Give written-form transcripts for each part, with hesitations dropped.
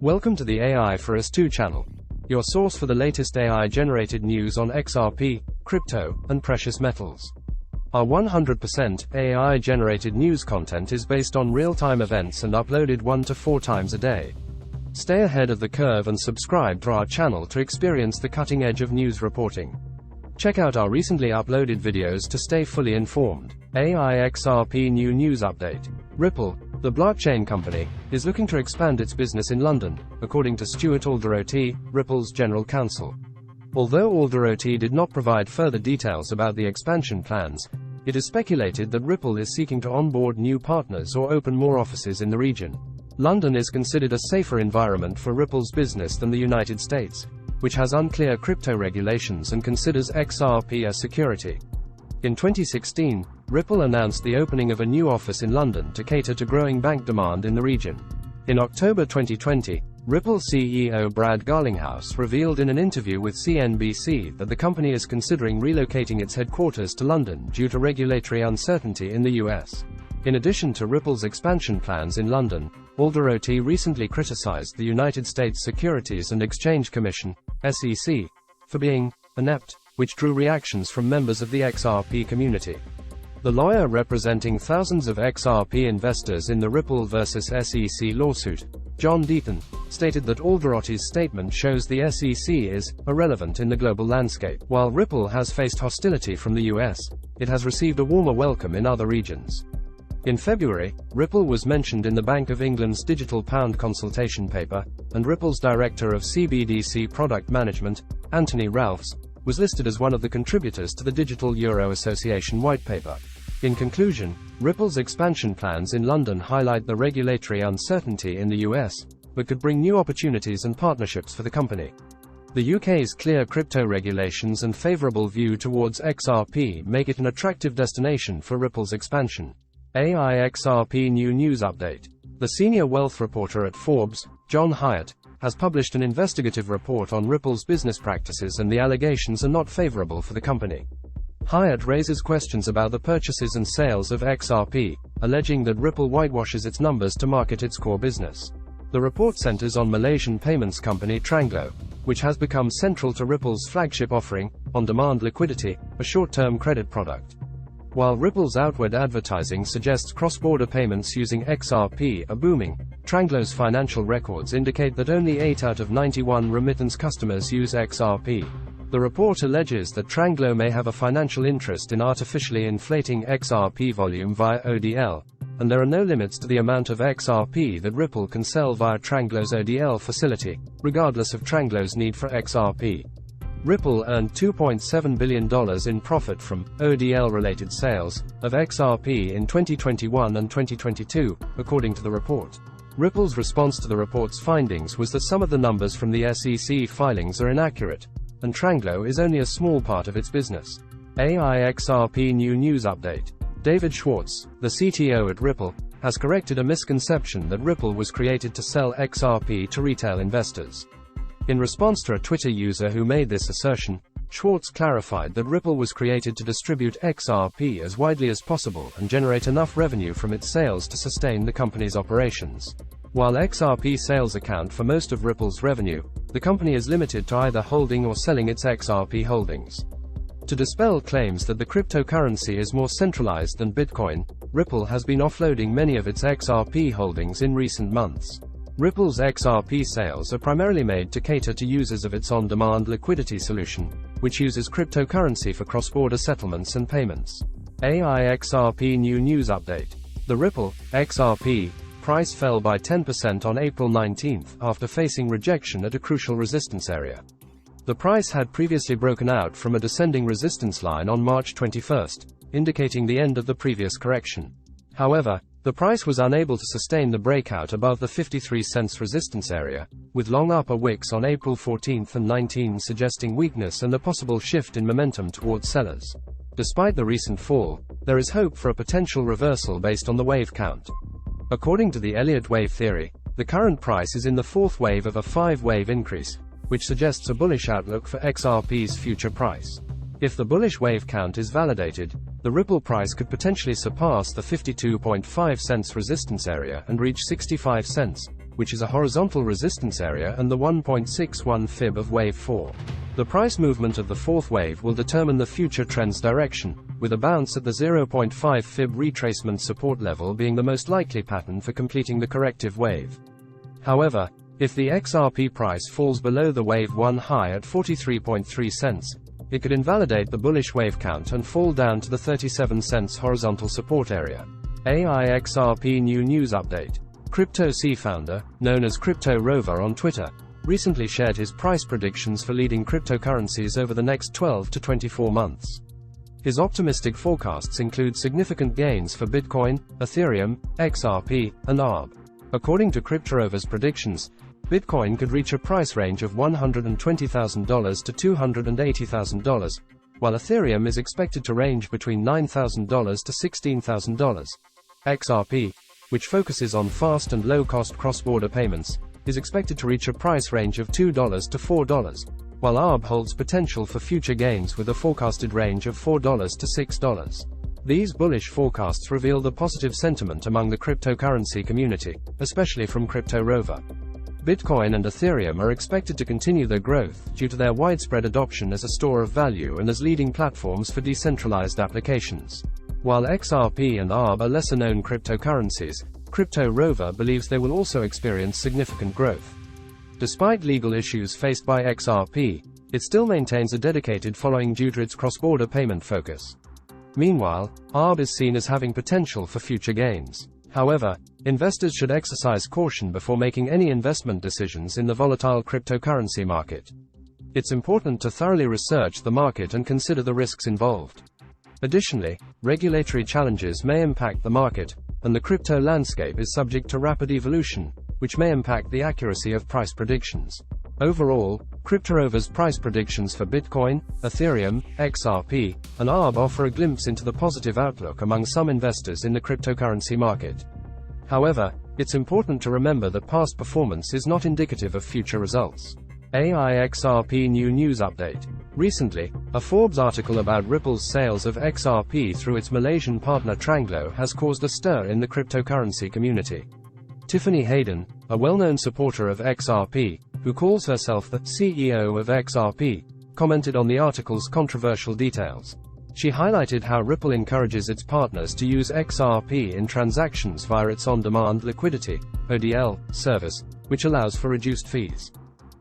Welcome to the AI for Us 2 channel, your source for the latest AI-generated news on XRP, crypto, and precious metals. Our 100% AI-generated news content is based on real-time events and uploaded 1 to 4 times a day. Stay ahead of the curve and subscribe to our channel to experience the cutting edge of news reporting. Check out our recently uploaded videos to stay fully informed. Xrp New News Update. Ripple, the blockchain company, is looking to expand its business in London, according to Stuart Alderoti, Ripple's general counsel. Although Alderoti did not provide further details about the expansion plans, it is speculated that Ripple is seeking to onboard new partners or open more offices in the region. London is considered a safer environment for Ripple's business than the United States, which has unclear crypto regulations and considers XRP as security. In 2016, Ripple announced the opening of a new office in London to cater to growing bank demand in the region. In October 2020, Ripple CEO Brad Garlinghouse revealed in an interview with CNBC that the company is considering relocating its headquarters to London due to regulatory uncertainty in the US. In addition to Ripple's expansion plans in London, Alderoti recently criticized the United States Securities and Exchange Commission, SEC, for being inept, which drew reactions from members of the XRP community. The lawyer representing thousands of XRP investors in the Ripple vs. SEC lawsuit, John Deaton, stated that Alderoti's statement shows the SEC is irrelevant in the global landscape. While Ripple has faced hostility from the US, it has received a warmer welcome in other regions. In February, Ripple was mentioned in the Bank of England's Digital Pound consultation paper, and Ripple's director of CBDC product management, Anthony Ralphs, was listed as one of the contributors to the Digital Euro Association white paper. In conclusion, Ripple's expansion plans in London highlight the regulatory uncertainty in the US, but could bring new opportunities and partnerships for the company. The UK's clear crypto regulations and favourable view towards XRP make it an attractive destination for Ripple's expansion. Xrp New News Update. The senior wealth reporter at Forbes, John Hyatt, has published an investigative report on Ripple's business practices, and the allegations are not favorable for the company. Hyatt raises questions about the purchases and sales of XRP, alleging that Ripple whitewashes its numbers to market its core business. The report centers on Malaysian payments company Tranglo, which has become central to Ripple's flagship offering, on-demand liquidity, a short-term credit product. While Ripple's outward advertising suggests cross-border payments using XRP are booming, Tranglo's financial records indicate that only 8 out of 91 remittance customers use XRP. The report alleges that Tranglo may have a financial interest in artificially inflating XRP volume via ODL, and there are no limits to the amount of XRP that Ripple can sell via Tranglo's ODL facility, regardless of Tranglo's need for XRP. Ripple earned $2.7 billion in profit from ODL-related sales of XRP in 2021 and 2022, according to the report. Ripple's response to the report's findings was that some of the numbers from the SEC filings are inaccurate, and Tranglo is only a small part of its business. Xrp New News Update. David Schwartz, the CTO at Ripple, has corrected a misconception that Ripple was created to sell XRP to retail investors. In response to a Twitter user who made this assertion, Schwartz clarified that Ripple was created to distribute XRP as widely as possible and generate enough revenue from its sales to sustain the company's operations. While XRP sales account for most of Ripple's revenue, the company is limited to either holding or selling its XRP holdings. To dispel claims that the cryptocurrency is more centralized than Bitcoin, Ripple has been offloading many of its XRP holdings in recent months. Ripple's XRP sales are primarily made to cater to users of its on-demand liquidity solution, which uses cryptocurrency for cross-border settlements and payments. Xrp New News Update. The Ripple XRP price fell by 10% on April 19 after facing rejection at a crucial resistance area. The price had previously broken out from a descending resistance line on March 21, indicating the end of the previous correction. However, the price was unable to sustain the breakout above the 53 cents resistance area, with long upper wicks on April 14 and 19 suggesting weakness and a possible shift in momentum towards sellers. Despite the recent fall, there is hope for a potential reversal based on the wave count. According to the Elliott wave theory, the current price is in the fourth wave of a 5-wave increase, which suggests a bullish outlook for XRP's future price. If the bullish wave count is validated, the Ripple price could potentially surpass the 52.5 cents resistance area and reach 65 cents, which is a horizontal resistance area, and the 1.61 fib of wave 4. The price movement of the fourth wave will determine the future trend's direction, with a bounce at the 0.5 fib retracement support level being the most likely pattern for completing the corrective wave. However, if the XRP price falls below the wave 1 high at 43.3 cents, it could invalidate the bullish wave count and fall down to the 37 cents horizontal support area. Xrp New News Update. Crypto C founder, known as Crypto Rover on Twitter, recently shared his price predictions for leading cryptocurrencies over the next 12 to 24 months. His optimistic forecasts include significant gains for Bitcoin, Ethereum, XRP, and ARB. According to Crypto Rover's predictions, Bitcoin could reach a price range of $120,000 to $280,000, while Ethereum is expected to range between $9,000 to $16,000. XRP, which focuses on fast and low-cost cross-border payments, is expected to reach a price range of $2 to $4, while ARB holds potential for future gains with a forecasted range of $4 to $6. These bullish forecasts reveal the positive sentiment among the cryptocurrency community, especially from Crypto Rover. Bitcoin and Ethereum are expected to continue their growth due to their widespread adoption as a store of value and as leading platforms for decentralized applications. While XRP and ARB are lesser-known cryptocurrencies, Crypto Rover believes they will also experience significant growth. Despite legal issues faced by XRP, it still maintains a dedicated following due to its cross-border payment focus. Meanwhile, ARB is seen as having potential for future gains. However, investors should exercise caution before making any investment decisions in the volatile cryptocurrency market. It's important to thoroughly research the market and consider the risks involved. Additionally, regulatory challenges may impact the market, and the crypto landscape is subject to rapid evolution, which may impact the accuracy of price predictions. Overall, Crypto Rover's price predictions for Bitcoin, Ethereum, XRP, and ARB offer a glimpse into the positive outlook among some investors in the cryptocurrency market. However, it's important to remember that past performance is not indicative of future results. Xrp New News Update. Recently, a Forbes article about Ripple's sales of XRP through its Malaysian partner Tranglo has caused a stir in the cryptocurrency community. Tiffany Hayden, a well-known supporter of XRP, who calls herself the CEO of XRP, commented on the article's controversial details. She highlighted how Ripple encourages its partners to use XRP in transactions via its on-demand liquidity (ODL) service, which allows for reduced fees.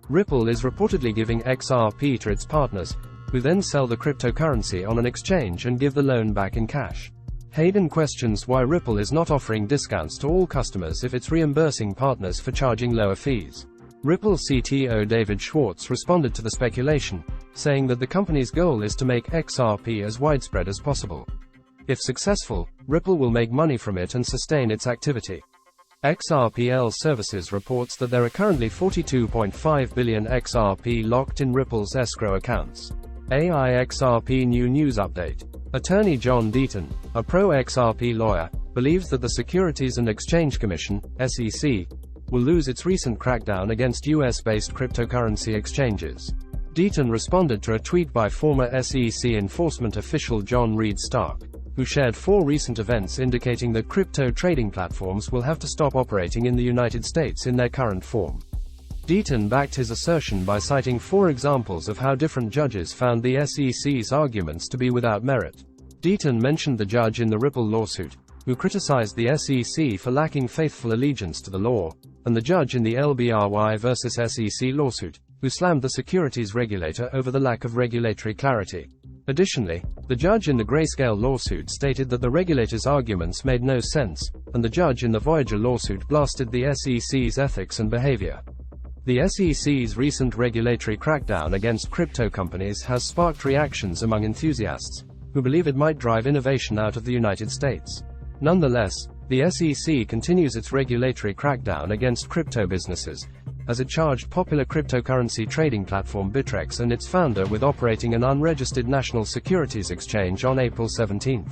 Ripple is reportedly giving XRP to its partners, who then sell the cryptocurrency on an exchange and give the loan back in cash. Hayden questions why Ripple is not offering discounts to all customers if it's reimbursing partners for charging lower fees. Ripple CTO David Schwartz responded to the speculation, saying that the company's goal is to make XRP as widespread as possible. If successful, Ripple will make money from it and sustain its activity. XRPL Services reports that there are currently 42.5 billion XRP locked in Ripple's escrow accounts. Xrp New News Update. Attorney John Deaton, a pro-XRP lawyer, believes that the Securities and Exchange Commission, SEC, will lose its recent crackdown against US-based cryptocurrency exchanges. Deaton responded to a tweet by former SEC enforcement official John Reed Stark, who shared 4 recent events indicating that crypto trading platforms will have to stop operating in the United States in their current form. Deaton backed his assertion by citing 4 examples of how different judges found the SEC's arguments to be without merit. Deaton mentioned the judge in the Ripple lawsuit, who criticized the SEC for lacking faithful allegiance to the law, and the judge in the LBRY versus SEC lawsuit, who slammed the securities regulator over the lack of regulatory clarity. Additionally, the judge in the Grayscale lawsuit stated that the regulator's arguments made no sense, and the judge in the Voyager lawsuit blasted the SEC's ethics and behavior. The SEC's recent regulatory crackdown against crypto companies has sparked reactions among enthusiasts, who believe it might drive innovation out of the United States. Nonetheless, the SEC continues its regulatory crackdown against crypto businesses, as it charged popular cryptocurrency trading platform Bittrex and its founder with operating an unregistered national securities exchange on April 17.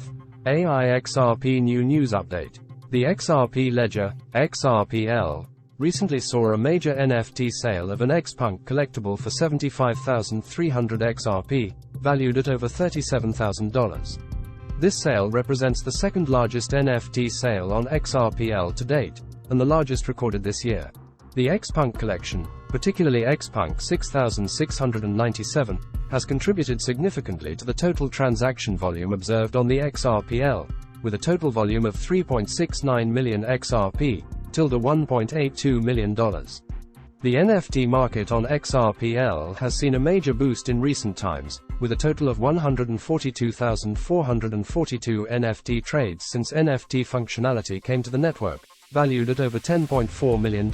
Xrp New News Update. The XRP ledger, XRPL, recently saw a major NFT sale of an X-Punk collectible for 75,300 XRP, valued at over $37,000. This sale represents the second largest NFT sale on XRPL to date, and the largest recorded this year. The Xpunk collection, particularly Xpunk 6697, has contributed significantly to the total transaction volume observed on the XRPL, with a total volume of 3.69 million XRP, tilde $1.82 million. The NFT market on XRPL has seen a major boost in recent times, with a total of 142,442 NFT trades since NFT functionality came to the network, valued at over $10.4 million.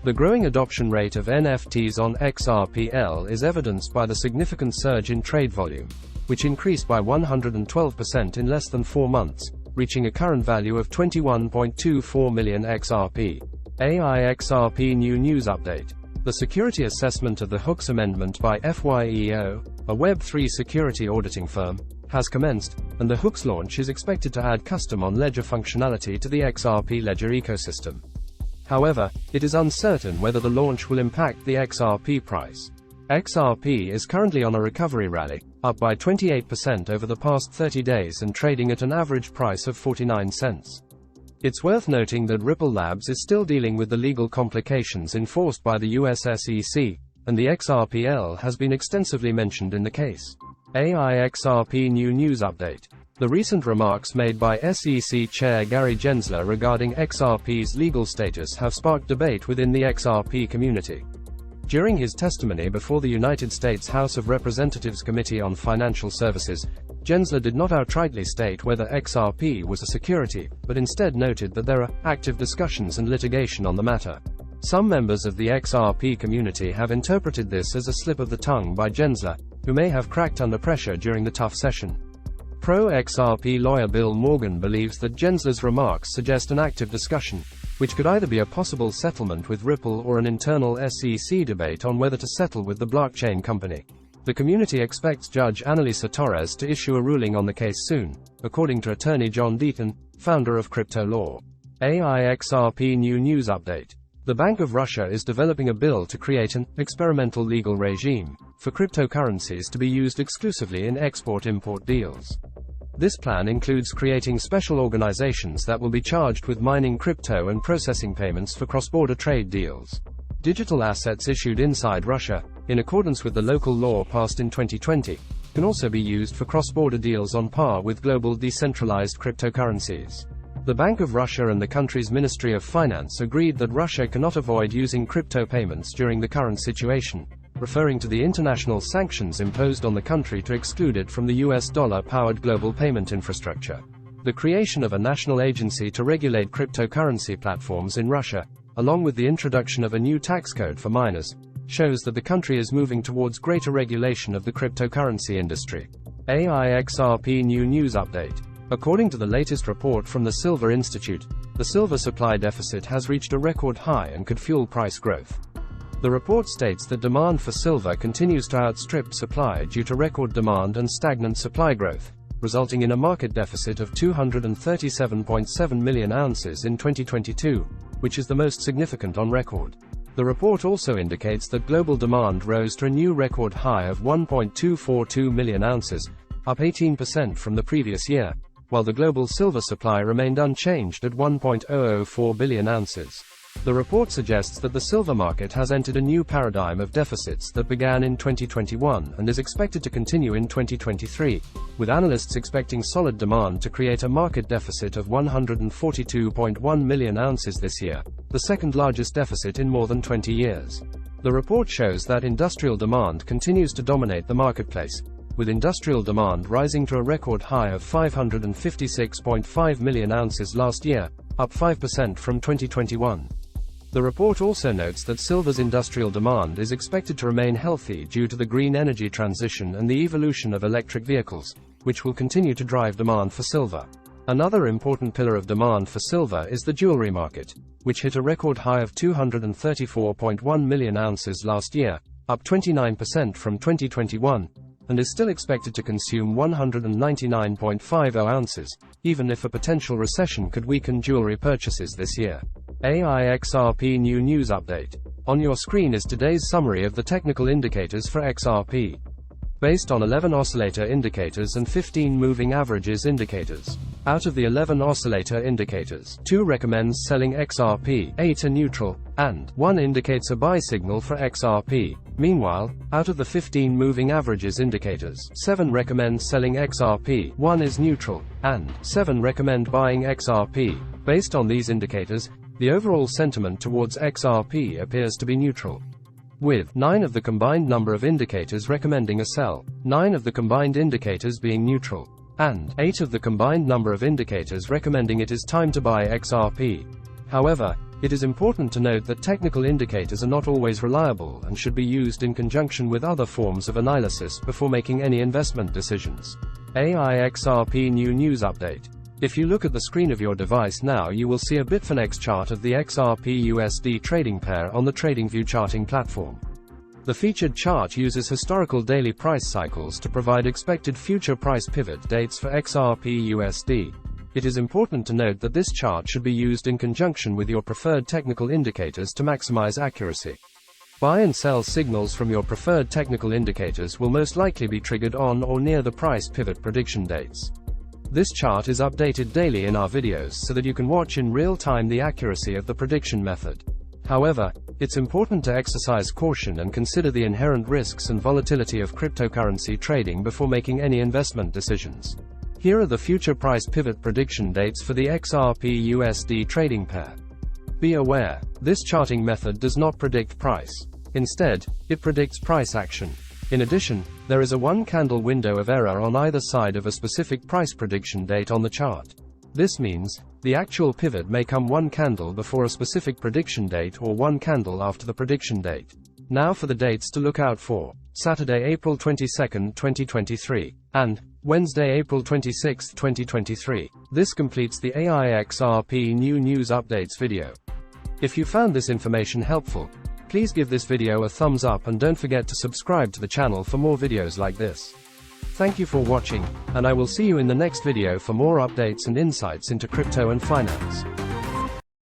The growing adoption rate of NFTs on XRPL is evidenced by the significant surge in trade volume, which increased by 112% in less than 4 months, reaching a current value of 21.24 million XRP. Xrp New News Update. The security assessment of the Hooks Amendment by FYEO, a Web3 security auditing firm, has commenced, and the Hooks launch is expected to add custom on-ledger functionality to the XRP ledger ecosystem. However, it is uncertain whether the launch will impact the XRP price. XRP is currently on a recovery rally, up by 28% over the past 30 days and trading at an average price of 49 cents. It's worth noting that Ripple Labs is still dealing with the legal complications enforced by the US SEC, and the XRPL has been extensively mentioned in the case. Xrp New News Update. The recent remarks made by SEC Chair Gary Gensler regarding XRP's legal status have sparked debate within the XRP community. During his testimony before the United States House of Representatives Committee on Financial Services, Gensler did not outrightly state whether XRP was a security, but instead noted that there are active discussions and litigation on the matter. Some members of the XRP community have interpreted this as a slip of the tongue by Gensler, who may have cracked under pressure during the tough session. Pro-XRP lawyer Bill Morgan believes that Gensler's remarks suggest an active discussion, which could either be a possible settlement with Ripple or an internal SEC debate on whether to settle with the blockchain company. The community expects Judge Annalisa Torres to issue a ruling on the case soon, according to attorney John Deaton, founder of Crypto Law. Xrp New News Update. The Bank of Russia is developing a bill to create an experimental legal regime for cryptocurrencies to be used exclusively in export-import deals. This plan includes creating special organizations that will be charged with mining crypto and processing payments for cross-border trade deals. Digital assets issued inside Russia, in accordance with the local law passed in 2020, can also be used for cross-border deals on par with global decentralized cryptocurrencies. The Bank of Russia and the country's Ministry of Finance agreed that Russia cannot avoid using crypto payments during the current situation, referring to the international sanctions imposed on the country to exclude it from the US dollar-powered global payment infrastructure. The creation of a national agency to regulate cryptocurrency platforms in Russia, along with the introduction of a new tax code for miners, shows that the country is moving towards greater regulation of the cryptocurrency industry. Xrp New News Update. According to the latest report from the Silver Institute, the silver supply deficit has reached a record high and could fuel price growth. The report states that demand for silver continues to outstrip supply due to record demand and stagnant supply growth, resulting in a market deficit of 237.7 million ounces in 2022, which is the most significant on record. The report also indicates that global demand rose to a new record high of 1.242 million ounces, up 18% from the previous year, while the global silver supply remained unchanged at 1.004 billion ounces. The report suggests that the silver market has entered a new paradigm of deficits that began in 2021 and is expected to continue in 2023, with analysts expecting solid demand to create a market deficit of 142.1 million ounces this year, the second largest deficit in more than 20 years. The report shows that industrial demand continues to dominate the marketplace, with industrial demand rising to a record high of 556.5 million ounces last year, up 5% from 2021. The report also notes that silver's industrial demand is expected to remain healthy due to the green energy transition and the evolution of electric vehicles, which will continue to drive demand for silver. Another important pillar of demand for silver is the jewelry market, which hit a record high of 234.1 million ounces last year, up 29% from 2021, and is still expected to consume 199.50 ounces, even if a potential recession could weaken jewelry purchases this year. Xrp New News Update. On your screen is today's summary of the technical indicators for XRP. based on 11 oscillator indicators and 15 moving averages indicators. Out of the 11 oscillator indicators, 2 recommends selling XRP, 8 are neutral, and 1 indicates a buy signal for XRP. Meanwhile, out of the 15 moving averages indicators, 7 recommend selling XRP, 1 is neutral, and 7 recommend buying XRP. Based on these indicators, the overall sentiment towards XRP appears to be neutral, with 9 of the combined number of indicators recommending a sell, 9 of the combined indicators being neutral, and 8 of the combined number of indicators recommending it is time to buy XRP. However, it is important to note that technical indicators are not always reliable and should be used in conjunction with other forms of analysis before making any investment decisions. Xrp New News Update. If you look at the screen of your device now, you will see a Bitfinex chart of the XRP USD trading pair on the TradingView charting platform. The featured chart uses historical daily price cycles to provide expected future price pivot dates for XRP USD. It is important to note that this chart should be used in conjunction with your preferred technical indicators to maximize accuracy. Buy and sell signals from your preferred technical indicators will most likely be triggered on or near the price pivot prediction dates. This chart is updated daily in our videos so that you can watch in real time the accuracy of the prediction method. However, it's important to exercise caution and consider the inherent risks and volatility of cryptocurrency trading before making any investment decisions. Here are the future price pivot prediction dates for the XRP USD trading pair. Be aware, this charting method does not predict price. Instead, it predicts price action. In addition, there is a one-candle window of error on either side of a specific price prediction date on the chart. This means, the actual pivot may come one candle before a specific prediction date or one candle after the prediction date. Now for the dates to look out for: Saturday, April 22, 2023, and Wednesday, April 26, 2023. This completes the Xrp New News Updates video. If you found this information helpful, please give this video a thumbs up and don't forget to subscribe to the channel for more videos like this. Thank you for watching, and I will see you in the next video for more updates and insights into crypto and finance.